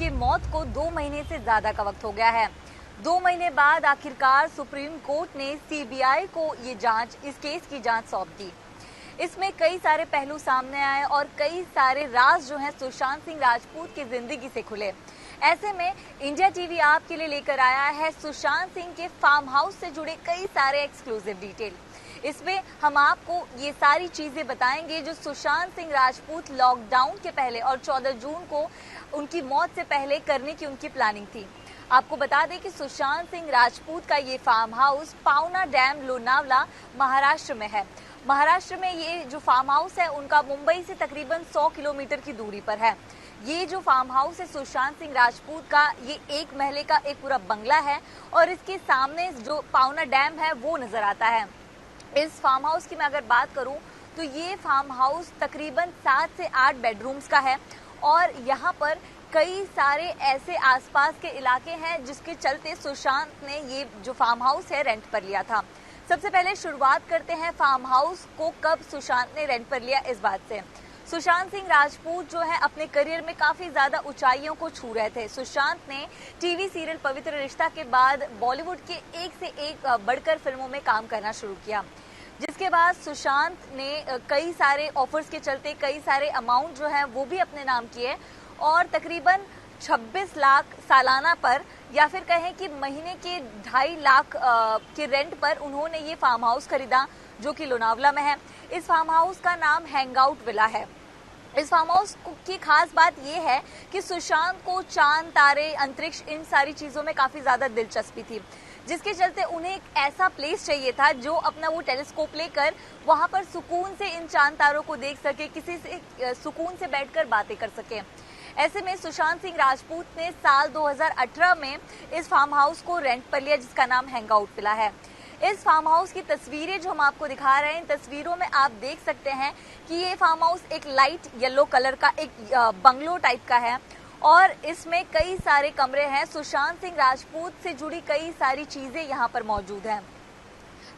उनकी मौत को 2 महीने से ज्यादा का वक्त हो गया है। 2 महीने बाद आखिरकार सुप्रीम कोर्ट ने सीबीआई को इस केस की जांच सौंप दी। इसमें कई सारे पहलू सामने आए और कई सारे राज जो हैं सुशांत सिंह राजपूत की जिंदगी से खुले। ऐसे में इंडिया टीवी आपके लिए लेकर आया है सुशांत सिंह के फार्म हाउस से जुड़े कई सारे एक्सक्लूसिव डिटेल। इसमें हम आपको ये सारी चीजें बताएंगे जो सुशांत सिंह राजपूत लॉकडाउन के पहले और 14 जून को उनकी मौत से पहले करने की उनकी प्लानिंग थी। आपको बता दें कि सुशांत सिंह राजपूत का ये फार्म हाउस पावना डैम लोनावला महाराष्ट्र में है। महाराष्ट्र में ये जो फार्म हाउस है उनका मुंबई से तकरीबन 100 किलोमीटर की दूरी पर है। ये जो फार्म हाउस है सुशांत सिंह राजपूत का, ये एक महले का एक पूरा बंगला है और इसके सामने जो पावना डैम है वो नजर आता है। इस फार्म हाउस की मैं अगर बात करूं तो ये फार्म हाउस तकरीबन 7 से 8 बेडरूम्स का है और यहाँ पर कई सारे ऐसे आसपास के इलाके हैं जिसके चलते सुशांत ने ये जो फार्म हाउस है रेंट पर लिया था। सबसे पहले शुरुआत करते हैं फार्म हाउस को कब सुशांत ने रेंट पर लिया इस बात से। सुशांत सिंह राजपूत जो है अपने करियर में काफी ज्यादा ऊंचाइयों को छू रहे थे। सुशांत ने टीवी सीरियल पवित्र रिश्ता के बाद बॉलीवुड के एक से एक बढ़कर फिल्मों में काम करना शुरू किया, जिसके बाद सुशांत ने कई सारे ऑफर्स के चलते कई सारे अमाउंट जो है वो भी अपने नाम किए और तकरीबन 26 लाख सालाना पर या फिर कहें कि महीने के 2.5 लाख के रेंट पर उन्होंने ये फार्म हाउस खरीदा जो कि लोनावला में है। इस फार्म हाउस का नाम हैंगआउट विला है। इस फार्म हाउस की खास बात यह है कि सुशांत को चांद, तारे, अंतरिक्ष इन सारी चीजों में काफी ज्यादा दिलचस्पी थी, जिसके चलते उन्हें एक ऐसा प्लेस चाहिए था जो अपना वो टेलीस्कोप लेकर वहां पर सुकून से इन चांद तारों को देख सके, किसी से सुकून से बैठकर बातें कर सके। ऐसे में सुशांत सिंह राजपूत ने साल 2018 में इस फार्म हाउस को रेंट पर लिया जिसका नाम हैंगआउट विला है। इस फार्म हाउस की तस्वीरें जो हम आपको दिखा रहे हैं, इन तस्वीरों में आप देख सकते हैं कि ये फार्म हाउस एक लाइट येलो कलर का एक बंगलो टाइप का है और इसमें कई सारे कमरे हैं। सुशांत सिंह राजपूत से जुड़ी कई सारी चीजें यहाँ पर मौजूद हैं।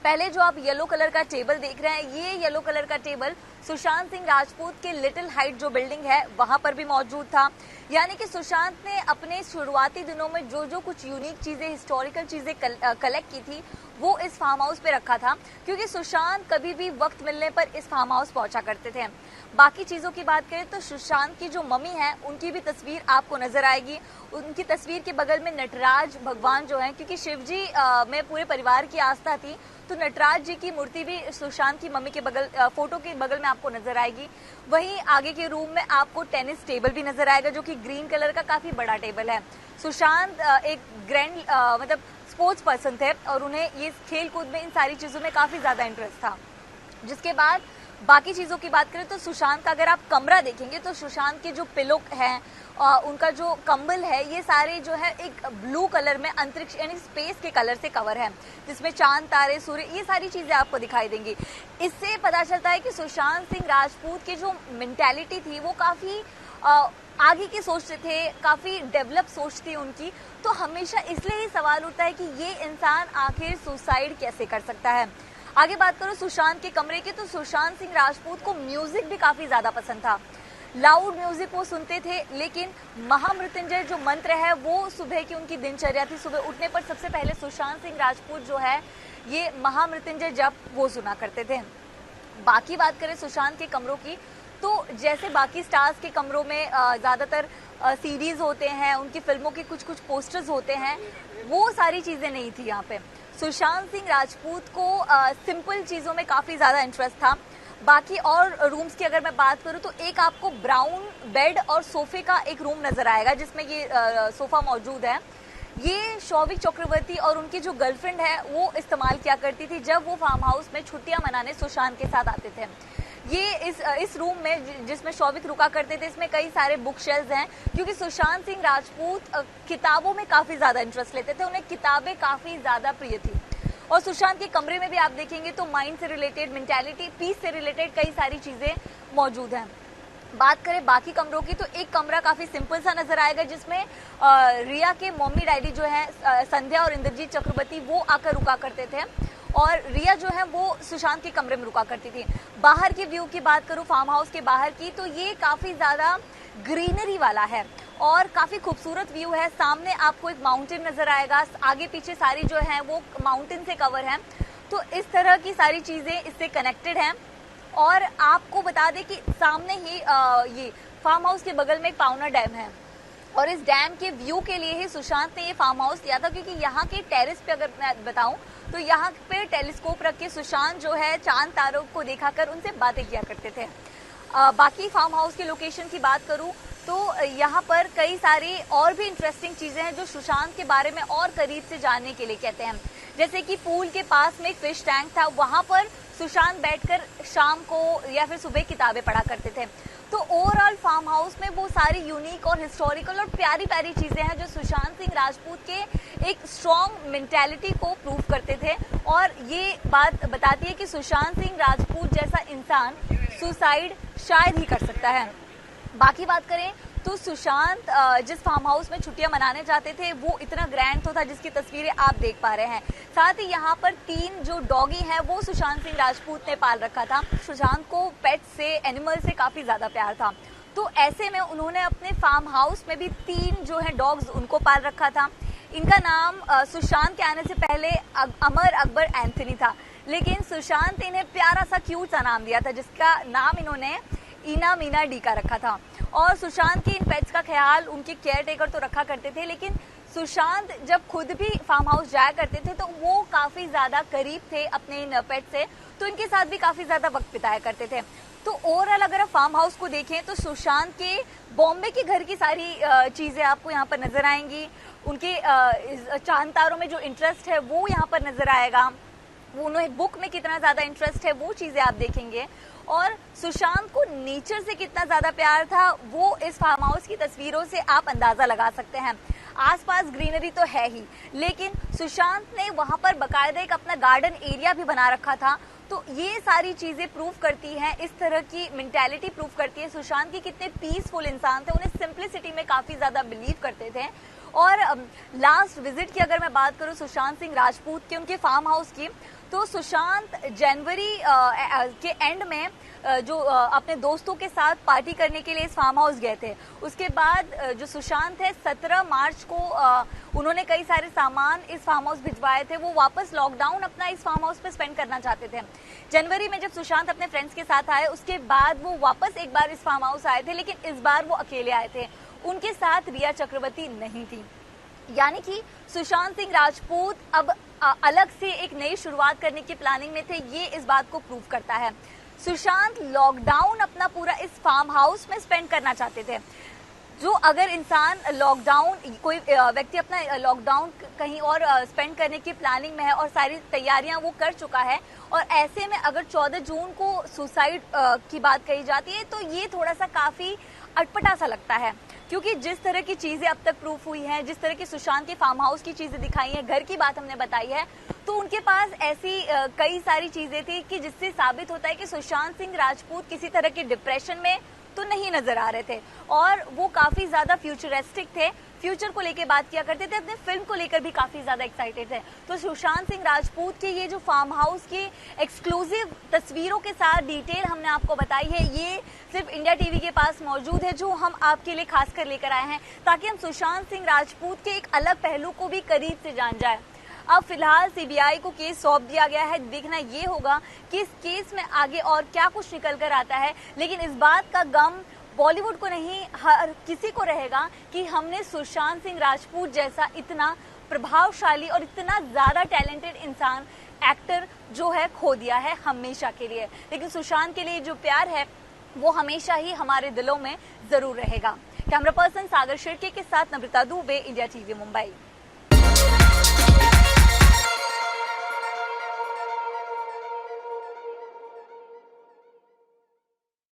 पहले जो आप येलो कलर का टेबल देख रहे हैं, ये येलो कलर का टेबल सुशांत सिंह राजपूत के लिटिल हाइट जो बिल्डिंग है वहां पर भी मौजूद था। यानी कि सुशांत ने अपने शुरुआती दिनों में जो जो कुछ यूनिक चीजें, हिस्टोरिकल चीजें कलेक्ट की थी वो इस फार्म हाउस पे रखा था, क्योंकि सुशांत कभी भी वक्त मिलने पर इस फार्म हाउस पहुंचा करते थे। बाकी चीजों की बात करें तो सुशांत की जो मम्मी है उनकी भी तस्वीर आपको नजर आएगी। उनकी तस्वीर के बगल में नटराज भगवान जो है, क्योंकि शिव जी में पूरे परिवार की आस्था थी, तो नटराज जी की मूर्ति भी सुशांत की मम्मी के फोटो के बगल में आपको नजर आएगी। वहीं आगे के रूम में आपको टेनिस टेबल भी नजर आएगा जो कि ग्रीन कलर का काफी बड़ा टेबल है। सुशांत एक मतलब स्पोर्ट्स पर्सन थे और उन्हें ये खेल कूद में इन सारी चीजों में काफी ज्यादा इंटरेस्ट था। जिसके बाद बाकी चीजों की बात करें तो सुशांत का अगर आप कमरा देखेंगे तो सुशांत के जो पिलो हैं, उनका जो कंबल है, ये सारे जो है एक ब्लू कलर में अंतरिक्ष यानी स्पेस के कलर से कवर है, जिसमें चांद, तारे, सूर्य, ये सारी चीजें आपको दिखाई देंगी। इससे पता चलता है कि सुशांत सिंह राजपूत की जो मेंटालिटी थी वो काफी आगे की सोचते थे, काफी डेवलप सोच थी उनकी। तो हमेशा इसलिए ही सवाल उठता है कि ये इंसान आखिर सुसाइड कैसे कर सकता है। आगे बात करो सुशांत के कमरे की, तो सुशांत सिंह राजपूत को म्यूजिक भी काफी ज्यादा पसंद था। लाउड म्यूजिक वो सुनते थे, लेकिन महामृत्युंजय जो मंत्र है वो सुबह की उनकी दिनचर्या थी। सुबह उठने पर सबसे पहले सुशांत सिंह राजपूत जो है ये महामृत्युंजय जप वो सुना करते थे। बाकी बात करें सुशांत के कमरों की, तो जैसे बाकी स्टार्स के कमरों में ज्यादातर सीरीज होते हैं, उनकी फिल्मों के कुछ कुछ पोस्टर्स होते हैं, वो सारी चीजें नहीं थी यहाँ पे। सुशांत सिंह राजपूत को सिंपल चीजों में काफी ज्यादा इंटरेस्ट था। बाकी और रूम्स की अगर मैं बात करूं तो एक आपको ब्राउन बेड और सोफे का एक रूम नजर आएगा जिसमें ये सोफा मौजूद है। ये शौविक चक्रवर्ती और उनकी जो गर्लफ्रेंड है वो इस्तेमाल किया करती थी जब वो फार्म हाउस में छुट्टियां मनाने सुशांत के साथ आते थे। ये इस रूम में जिसमें शौविक रुका करते थे, इसमें कई सारे बुक शेल्फ हैं, क्योंकि सुशांत सिंह राजपूत किताबों में काफी ज्यादा इंटरेस्ट लेते थे, उन्हें किताबें काफी ज्यादा प्रिय थी। और सुशांत के कमरे में भी आप देखेंगे तो माइंड से रिलेटेड, मेंटालिटी, पीस से रिलेटेड कई सारी चीजें मौजूद हैं। बात करें बाकी कमरों की तो एक कमरा काफी सिंपल सा नजर आएगा जिसमें रिया के मम्मी डैडी जो है संध्या और इंद्रजीत चक्रवर्ती वो आकर रुका करते थे। और रिया जो है वो सुशांत के कमरे में रुका करती थी। बाहर की व्यू की बात करूँ फार्म हाउस के बाहर की, तो ये काफ़ी ज़्यादा ग्रीनरी वाला है और काफ़ी खूबसूरत व्यू है। सामने आपको एक माउंटेन नज़र आएगा, आगे पीछे सारी जो है वो माउंटेन से कवर है। तो इस तरह की सारी चीज़ें इससे कनेक्टेड हैं। और आपको बता दें कि सामने ही ये फार्म हाउस के बगल में एक पावना डैम है और इस डैम के व्यू के लिए ही सुशांत ने ये फार्म हाउस लिया था, क्योंकि यहाँ के टेरेस पे अगर मैं बताऊं तो यहाँ पे टेलीस्कोप रख के सुशांत जो है चांद तारों को देखा कर उनसे बातें किया करते थे। बाकी फार्म हाउस के लोकेशन की बात करूं तो यहाँ पर कई सारी और भी इंटरेस्टिंग चीज़ें हैं जो सुशांत के बारे में और करीब से जानने के लिए कहते हैं। जैसे कि पूल के पास में एक फिश टैंक था, वहाँ पर सुशांत बैठकर शाम को या फिर सुबह किताबें पढ़ा करते थे। तो ओवरऑल फार्म हाउस में वो सारी यूनिक और हिस्टोरिकल और प्यारी प्यारी चीज़ें हैं जो सुशांत सिंह राजपूत के एक स्ट्रॉन्ग मेंटालिटी को प्रूव करते थे। और ये बात बताती है कि सुशांत सिंह राजपूत जैसा इंसान सुसाइड शायद ही कर सकता है। बाकी बात करें तो सुशांत जिस फार्म हाउस में छुट्टियां मनाने जाते थे वो इतना ग्रैंड तो था जिसकी तस्वीरें आप देख पा रहे हैं। साथ ही यहाँ पर 3 जो डॉगी हैं वो सुशांत सिंह राजपूत ने पाल रखा था। सुशांत को पेट से, एनिमल से काफ़ी ज़्यादा प्यार था, तो ऐसे में उन्होंने अपने फार्म हाउस में भी 3 जो है डॉग्स उनको पाल रखा था। इनका नाम सुशांत के आने से पहले अमर अकबर एंथनी था, लेकिन सुशांत ने इन्हें प्यारा सा क्यूट सा नाम दिया था जिसका नाम इन्होंने इना मीना डी का रखा था। और सुशांत की इन पेट्स का ख्याल उनके केयर टेकर तो रखा करते थे, लेकिन सुशांत जब खुद भी फार्म हाउस जाया करते थे तो वो काफ़ी ज़्यादा करीब थे अपने इन पेट से, तो इनके साथ भी काफ़ी ज़्यादा वक्त बिताया करते थे। तो ओवरऑल अगर आप फार्म हाउस को देखें तो सुशांत के बॉम्बे के घर की सारी चीज़ें आपको यहाँ पर नज़र आएंगी। उनके चांद तारों में जो इंटरेस्ट है वो यहाँ पर नज़र आएगा। वो उन्हें बुक में कितना ज़्यादा इंटरेस्ट है वो चीज़ें आप देखेंगे। और सुशांत को नेचर से कितना ज़्यादा प्यार था वो इस फार्म हाउस की तस्वीरों से आप अंदाज़ा लगा सकते हैं। आसपास ग्रीनरी तो है ही, लेकिन सुशांत ने वहाँ पर बाकायदा एक अपना गार्डन एरिया भी बना रखा था। तो ये सारी चीज़ें प्रूव करती हैं, इस तरह की मेंटालिटी प्रूव करती है सुशांत की कितने पीसफुल इंसान थे। उन्हें सिंप्लिसिटी में काफ़ी ज़्यादा बिलीव करते थे। और लास्ट विजिट की अगर मैं बात करूं सुशांत सिंह राजपूत के उनके फार्म हाउस की, तो सुशांत जनवरी के एंड में जो अपने दोस्तों के साथ पार्टी करने के लिए इस फार्म हाउस गए थे। उसके बाद जो सुशांत है 17 मार्च को उन्होंने कई सारे सामान इस फार्म हाउस भिजवाए थे। वो वापस लॉकडाउन अपना इस फार्म हाउस पे स्पेंड करना चाहते थे। जनवरी में जब सुशांत अपने फ्रेंड्स के साथ आए उसके बाद वो वापस एक बार इस फार्म हाउस आए थे, लेकिन इस बार वो अकेले आए थे, उनके साथ रिया चक्रवर्ती नहीं थी। यानी कि सुशांत सिंह राजपूत अब अलग से एक नई शुरुआत करने की प्लानिंग में थे, ये इस बात को प्रूव करता है। सुशांत लॉकडाउन अपना पूरा इस फार्म हाउस में स्पेंड करना चाहते थे। जो अगर इंसान लॉकडाउन, कोई व्यक्ति अपना लॉकडाउन कहीं और स्पेंड करने की प्लानिंग में है और सारी तैयारियां वो कर चुका है, और ऐसे में अगर 14 जून को सुसाइड की बात कही जाती है तो ये थोड़ा सा काफ़ी अटपटा सा लगता है, क्योंकि जिस तरह की चीज़ें अब तक प्रूफ हुई हैं, जिस तरह की सुशांत के फार्म हाउस की चीज़ें दिखाई हैं, घर की बात हमने बताई है, तो उनके पास ऐसी कई सारी चीज़ें थी कि जिससे साबित होता है कि सुशांत सिंह राजपूत किसी तरह के डिप्रेशन में तो नहीं नजर आ रहे थे और वो काफ़ी ज़्यादा फ्यूचरिस्टिक थे। फ्यूचर को लेकर बात किया करते थे, अपने फिल्म को लेकर भी काफ़ी ज़्यादा एक्साइटेड थे। तो सुशांत सिंह राजपूत के ये जो फार्म हाउस की एक्सक्लूसिव तस्वीरों के साथ डिटेल हमने आपको बताई है, ये सिर्फ इंडिया टीवी के पास मौजूद है, जो हम आपके लिए खास कर लेकर आए हैं ताकि हम सुशांत सिंह राजपूत के एक अलग पहलू को भी करीब से जान जाए। अब फिलहाल सीबीआई को केस सौंप दिया गया है, देखना ये होगा कि इस केस में आगे और क्या कुछ निकल कर आता है। लेकिन इस बात का गम बॉलीवुड को नहीं, हर किसी को रहेगा कि हमने सुशांत सिंह राजपूत जैसा इतना प्रभावशाली और इतना ज़्यादा टैलेंटेड इंसान, एक्टर जो है, खो दिया है हमेशा के लिए। लेकिन सुशांत के लिए जो प्यार है वो हमेशा ही हमारे दिलों में ज़रूर रहेगा। कैमरा पर्सन सागर शिर्के के साथ नम्रता दुबे, इंडिया टीवी मुंबई।